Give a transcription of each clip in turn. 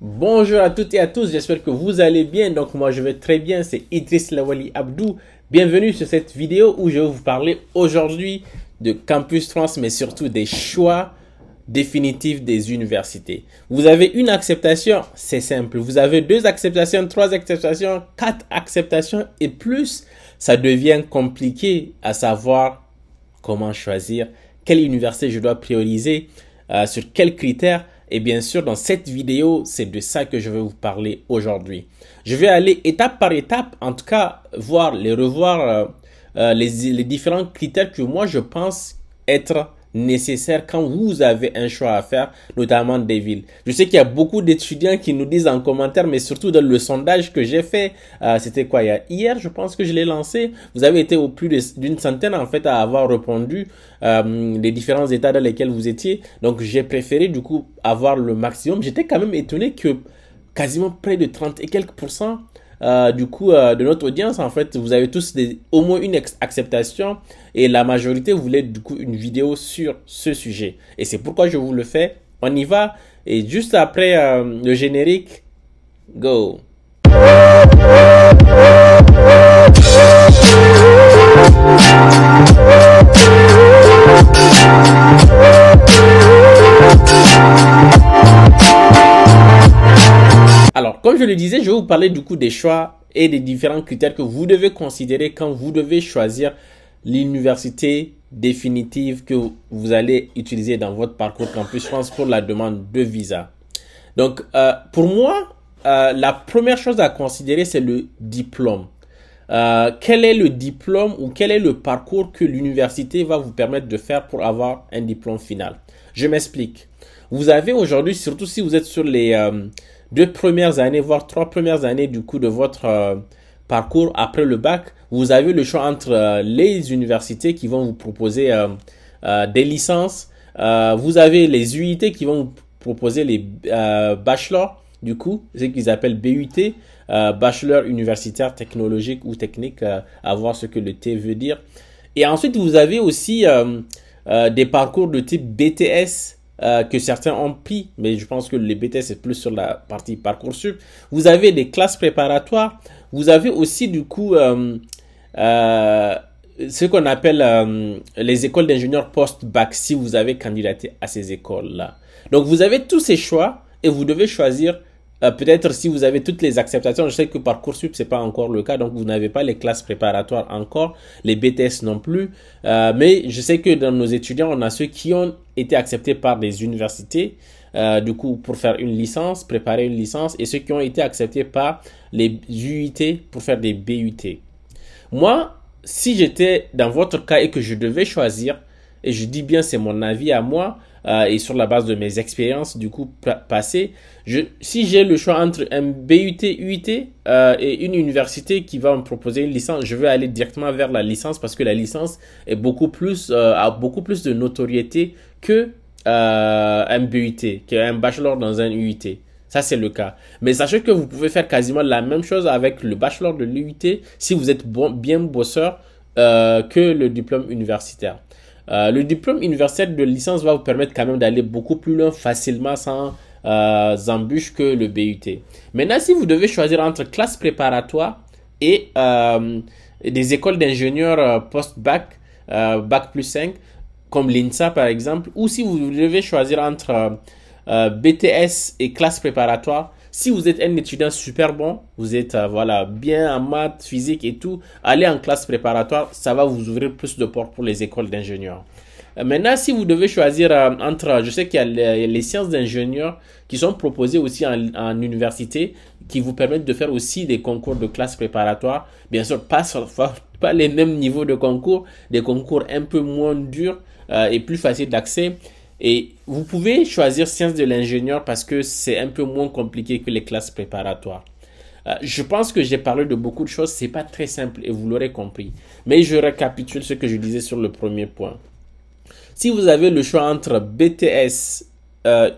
Bonjour à toutes et à tous, j'espère que vous allez bien. Donc moi je vais très bien, c'est Idriss Lawali Abdou. Bienvenue sur cette vidéo où je vais vous parler aujourd'hui de Campus France, mais surtout des choix définitifs des universités. Vous avez une acceptation, c'est simple. Vous avez deux acceptations, trois acceptations, quatre acceptations et plus, ça devient compliqué à savoir comment choisir, quelle université je dois prioriser, sur quels critères. Et bien sûr, dans cette vidéo, c'est de ça que je vais vous parler aujourd'hui. Je vais aller étape par étape, en tout cas, revoir les différents critères que moi, je pense être nécessaires quand vous avez un choix à faire, notamment des villes. Je sais qu'il y a beaucoup d'étudiants qui nous disent en commentaire, mais surtout dans le sondage que j'ai fait, c'était quoi, hier, je pense que je l'ai lancé. Vous avez été au plus d'une centaine, en fait, à avoir répondu les différents états dans lesquels vous étiez. Donc, j'ai préféré, du coup, avoir le maximum. J'étais quand même étonné que quasiment près de 30 et quelques pourcents de notre audience, en fait, vous avez tous au moins une acceptation et la majorité voulait du coup une vidéo sur ce sujet. Et c'est pourquoi je vous le fais. On y va et juste après le générique, go! Alors, comme je le disais, je vais vous parler du coup des choix et des différents critères que vous devez considérer quand vous devez choisir l'université définitive que vous allez utiliser dans votre parcours Campus France pour la demande de visa. Donc, pour moi, la première chose à considérer, c'est le diplôme. Quel est le diplôme ou quel est le parcours que l'université va vous permettre de faire pour avoir un diplôme final? Je m'explique. Vous avez aujourd'hui, surtout si vous êtes sur les deux premières années, voire trois premières années du coup de votre parcours après le bac, vous avez le choix entre les universités qui vont vous proposer des licences. Vous avez les UIT qui vont vous proposer les bachelors, du coup, ce qu'ils appellent BUT, bachelor universitaire technologique ou technique, à voir ce que le T veut dire. Et ensuite, vous avez aussi des parcours de type BTS, que certains ont pris, mais je pense que les BTS c'est plus sur la partie Parcoursup. Vous avez des classes préparatoires. Vous avez aussi du coup ce qu'on appelle les écoles d'ingénieurs post-bac si vous avez candidaté à ces écoles-là. Donc vous avez tous ces choix et vous devez choisir peut-être si vous avez toutes les acceptations. Je sais que Parcoursup c'est pas encore le cas, donc vous n'avez pas les classes préparatoires encore, les BTS non plus. Mais je sais que dans nos étudiants, on a ceux qui ont été acceptés par des universités, du coup pour faire une licence, préparer une licence, et ceux qui ont été acceptés par les UIT pour faire des BUT. Moi, si j'étais dans votre cas et que je devais choisir, et je dis bien c'est mon avis à moi, et sur la base de mes expériences du coup passées, si j'ai le choix entre un BUT, UIT et une université qui va me proposer une licence, je vais aller directement vers la licence parce que la licence est a beaucoup plus de notoriété que un BUT, qu'un bachelor dans un UIT. Ça, c'est le cas. Mais sachez que vous pouvez faire quasiment la même chose avec le bachelor de l'UIT si vous êtes bien bosseur que le diplôme universitaire. Le diplôme universitaire de licence va vous permettre quand même d'aller beaucoup plus loin facilement sans embûches que le BUT. Maintenant, si vous devez choisir entre classe préparatoire et des écoles d'ingénieurs post-bac, bac plus 5, comme l'INSA par exemple, ou si vous devez choisir entre BTS et classe préparatoire, si vous êtes un étudiant super bon, vous êtes voilà, bien en maths, physique et tout, allez en classe préparatoire, ça va vous ouvrir plus de portes pour les écoles d'ingénieurs. Maintenant, si vous devez choisir entre, je sais qu'il y a les sciences d'ingénieurs qui sont proposées aussi en université, qui vous permettent de faire aussi des concours de classe préparatoire. Bien sûr, pas les mêmes niveaux de concours, des concours un peu moins durs et plus faciles d'accès. Et vous pouvez choisir sciences de l'ingénieur parce que c'est un peu moins compliqué que les classes préparatoires. Je pense que j'ai parlé de beaucoup de choses, c'est pas très simple et vous l'aurez compris. Mais je récapitule ce que je disais sur le premier point. Si vous avez le choix entre BTS,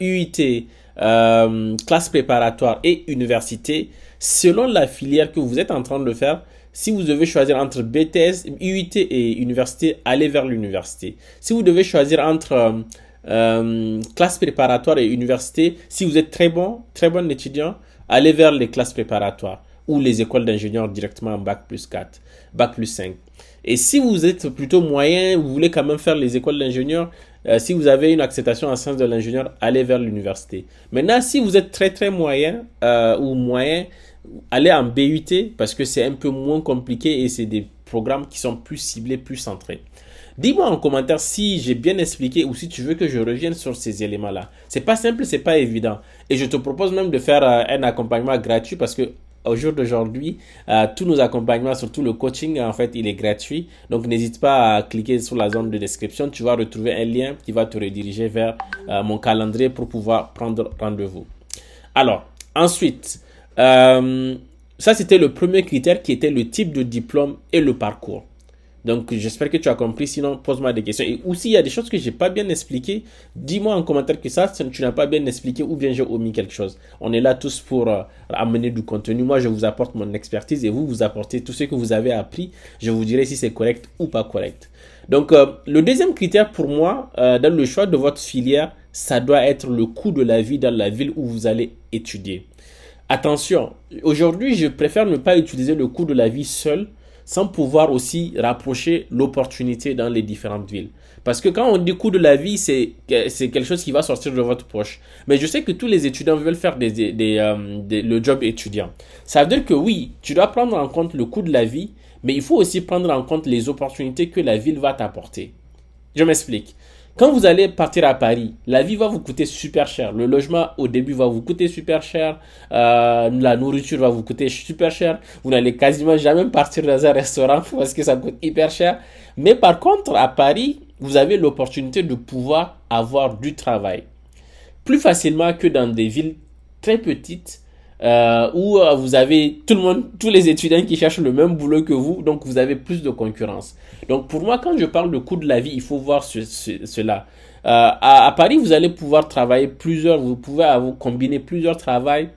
UIT, classe préparatoire et université, selon la filière que vous êtes en train de faire, si vous devez choisir entre BTS, UIT et université, allez vers l'université. Si vous devez choisir entre classe préparatoire et université, si vous êtes très bon étudiant, allez vers les classes préparatoires ou les écoles d'ingénieurs directement en bac plus 4, bac plus 5. Et si vous êtes plutôt moyen, vous voulez quand même faire les écoles d'ingénieurs, si vous avez une acceptation en sciences de l'ingénieur, allez vers l'université. Maintenant, si vous êtes très moyen ou moyen, allez en BUT parce que c'est un peu moins compliqué et c'est des programmes qui sont plus ciblés, plus centrés. Dis-moi en commentaire si j'ai bien expliqué ou si tu veux que je revienne sur ces éléments-là. C'est pas simple, c'est pas évident. Et je te propose même de faire un accompagnement gratuit parce que au jour d'aujourd'hui, tous nos accompagnements, surtout le coaching, en fait, il est gratuit. Donc, n'hésite pas à cliquer sur la zone de description. Tu vas retrouver un lien qui va te rediriger vers mon calendrier pour pouvoir prendre rendez-vous. Alors, ensuite, ça, c'était le premier critère qui était le type de diplôme et le parcours. Donc, j'espère que tu as compris. Sinon, pose-moi des questions. Et aussi, il y a des choses que j'ai pas bien expliquées. Dis-moi en commentaire que ça, tu n'as pas bien expliqué ou bien j'ai omis quelque chose. On est là tous pour amener du contenu. Moi, je vous apporte mon expertise et vous apportez tout ce que vous avez appris. Je vous dirai si c'est correct ou pas correct. Donc, le deuxième critère pour moi, dans le choix de votre filière, ça doit être le coût de la vie dans la ville où vous allez étudier. Attention, aujourd'hui, je préfère ne pas utiliser le coût de la vie seul, sans pouvoir aussi rapprocher l'opportunité dans les différentes villes. Parce que quand on dit coût de la vie, c'est quelque chose qui va sortir de votre poche. Mais je sais que tous les étudiants veulent faire le job étudiant. Ça veut dire que oui, tu dois prendre en compte le coût de la vie, mais il faut aussi prendre en compte les opportunités que la ville va t'apporter. Je m'explique. Quand vous allez partir à Paris, la vie va vous coûter super cher. Le logement au début va vous coûter super cher. La nourriture va vous coûter super cher. Vous n'allez quasiment jamais partir dans un restaurant parce que ça coûte hyper cher. Mais par contre, à Paris, vous avez l'opportunité de pouvoir avoir du travail plus facilement que dans des villes très petites où vous avez tous les étudiants qui cherchent le même boulot que vous, donc vous avez plus de concurrence. Donc pour moi, quand je parle de coût de la vie, il faut voir cela. À Paris, vous allez pouvoir travailler vous pouvez combiner plusieurs travails,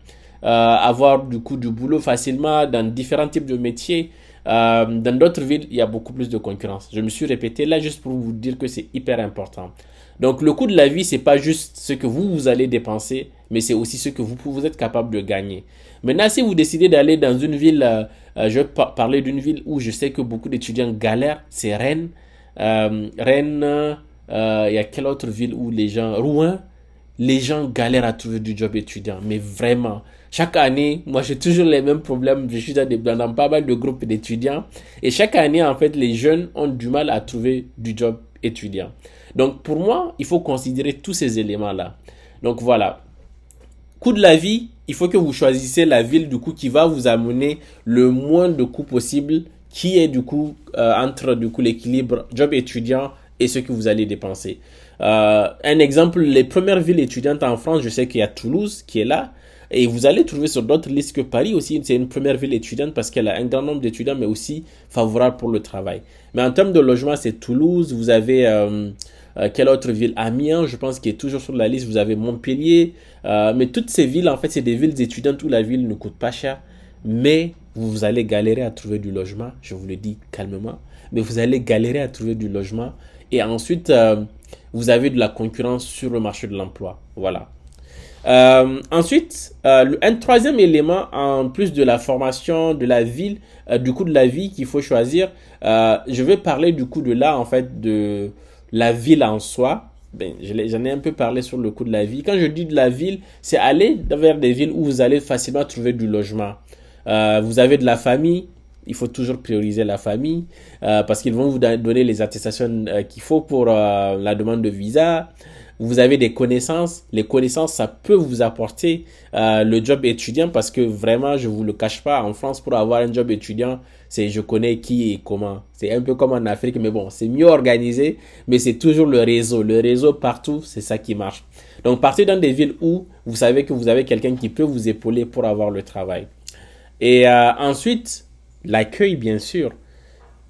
avoir du boulot facilement dans différents types de métiers. Dans d'autres villes, il y a beaucoup plus de concurrence. Je me suis répété là juste pour vous dire que c'est hyper important. Donc le coût de la vie, c'est pas juste ce que vous allez dépenser, mais c'est aussi ce que vous êtes capable de gagner. Maintenant, si vous décidez d'aller dans une ville, je vais parler d'une ville où je sais que beaucoup d'étudiants galèrent, c'est Rennes. Rennes, il y a quelle autre ville où Rouen, les gens galèrent à trouver du job étudiant, mais vraiment. Chaque année, moi j'ai toujours les mêmes problèmes, je suis dans pas mal de groupes d'étudiants, et chaque année, en fait, les jeunes ont du mal à trouver du job étudiant. Donc pour moi, il faut considérer tous ces éléments-là. Donc voilà. Coût de la vie, il faut que vous choisissez la ville du coup qui va vous amener le moins de coûts possible, qui est du coup entre du coup l'équilibre job étudiant et ce que vous allez dépenser. Un exemple, les premières villes étudiantes en France, je sais qu'il y a Toulouse qui est là. Et vous allez trouver sur d'autres listes que Paris aussi, c'est une première ville étudiante parce qu'elle a un grand nombre d'étudiants, mais aussi favorable pour le travail. Mais en termes de logement, c'est Toulouse. Vous avez quelle autre ville? Amiens, je pense, qui est toujours sur la liste. Vous avez Montpellier. Mais toutes ces villes, en fait, c'est des villes étudiantes où la ville ne coûte pas cher. Mais vous allez galérer à trouver du logement. Je vous le dis calmement. Mais vous allez galérer à trouver du logement. Et ensuite, vous avez de la concurrence sur le marché de l'emploi. Voilà. Ensuite, un troisième élément, en plus de la formation, de la ville, du coût de la vie qu'il faut choisir, je vais parler du coût de en fait, de la ville en soi. Ben, j'en ai un peu parlé sur le coût de la vie. Quand je dis de la ville, c'est aller vers des villes où vous allez facilement trouver du logement. Vous avez de la famille. Il faut toujours prioriser la famille parce qu'ils vont vous donner les attestations qu'il faut pour la demande de visa. Vous avez des connaissances. Les connaissances, ça peut vous apporter le job étudiant parce que vraiment, je vous le cache pas, en France, pour avoir un job étudiant, c'est je connais qui et comment. C'est un peu comme en Afrique, mais bon, c'est mieux organisé, mais c'est toujours le réseau. Le réseau partout, c'est ça qui marche. Donc, partez dans des villes où vous savez que vous avez quelqu'un qui peut vous épauler pour avoir le travail. Et ensuite, l'accueil, bien sûr.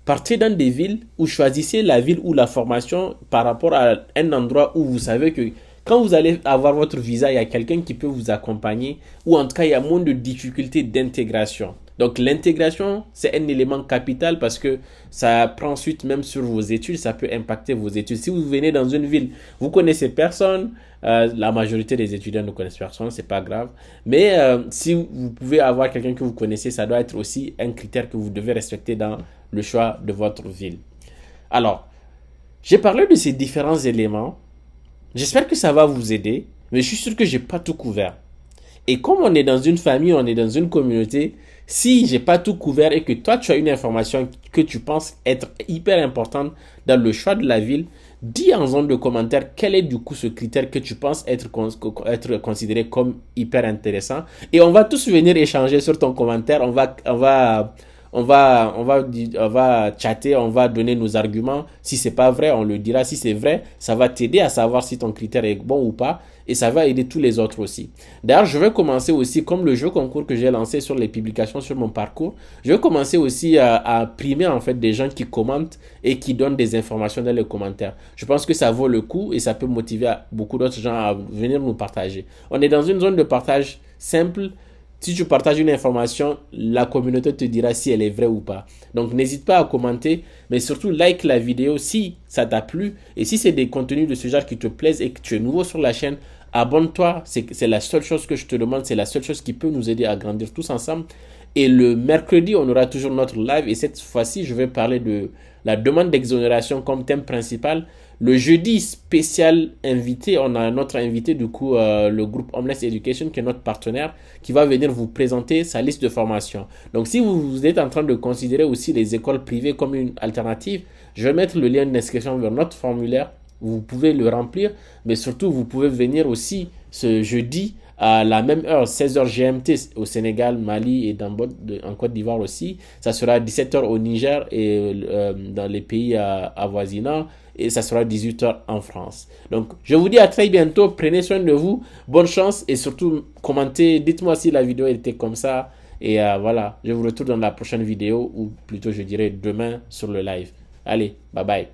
Partez dans des villes où choisissez la ville ou la formation par rapport à un endroit où vous savez que quand vous allez avoir votre visa, il y a quelqu'un qui peut vous accompagner, ou en tout cas, il y a moins de difficultés d'intégration. Donc l'intégration, c'est un élément capital parce que ça prend ensuite même sur vos études, ça peut impacter vos études. Si vous venez dans une ville, vous connaissez personne, la majorité des étudiants ne connaissent personne, c'est pas grave. Mais si vous pouvez avoir quelqu'un que vous connaissez, ça doit être aussi un critère que vous devez respecter dans le choix de votre ville. Alors, j'ai parlé de ces différents éléments. J'espère que ça va vous aider, mais je suis sûr que j'ai pas tout couvert. Et comme on est dans une famille, on est dans une communauté, si j'ai pas tout couvert et que toi tu as une information que tu penses être hyper importante dans le choix de la ville, dis en zone de commentaire quel est du coup ce critère que tu penses être considéré comme hyper intéressant. Et on va tous venir échanger sur ton commentaire. On va chatter, on va donner nos arguments. Si c'est pas vrai, on le dira. Si c'est vrai, ça va t'aider à savoir si ton critère est bon ou pas. Et ça va aider tous les autres aussi. D'ailleurs, je vais commencer aussi, comme le jeu concours que j'ai lancé sur les publications sur mon parcours, je vais commencer aussi à primer en fait des gens qui commentent et qui donnent des informations dans les commentaires. Je pense que ça vaut le coup et ça peut motiver beaucoup d'autres gens à venir nous partager. On est dans une zone de partage simple. Si tu partages une information, la communauté te dira si elle est vraie ou pas. Donc n'hésite pas à commenter, mais surtout like la vidéo si ça t'a plu. Et si c'est des contenus de ce genre qui te plaisent et que tu es nouveau sur la chaîne, abonne-toi. C'est la seule chose que je te demande, c'est la seule chose qui peut nous aider à grandir tous ensemble. Et le mercredi, on aura toujours notre live. Et cette fois-ci, je vais parler de la demande d'exonération comme thème principal. Le jeudi spécial invité, on a notre invité du coup, le groupe Homeless Education qui est notre partenaire, qui va venir vous présenter sa liste de formation. Donc si vous êtes en train de considérer aussi les écoles privées comme une alternative, je vais mettre le lien d'inscription vers notre formulaire. Vous pouvez le remplir, mais surtout vous pouvez venir aussi ce jeudi à la même heure, 16h GMT au Sénégal, Mali et en Côte d'Ivoire aussi. Ça sera 17h au Niger et dans les pays avoisinants. Et ça sera 18h en France. Donc, je vous dis à très bientôt. Prenez soin de vous. Bonne chance et surtout, commentez. Dites-moi si la vidéo était comme ça. Et voilà, je vous retrouve dans la prochaine vidéo ou plutôt, je dirais, demain sur le live. Allez, bye bye.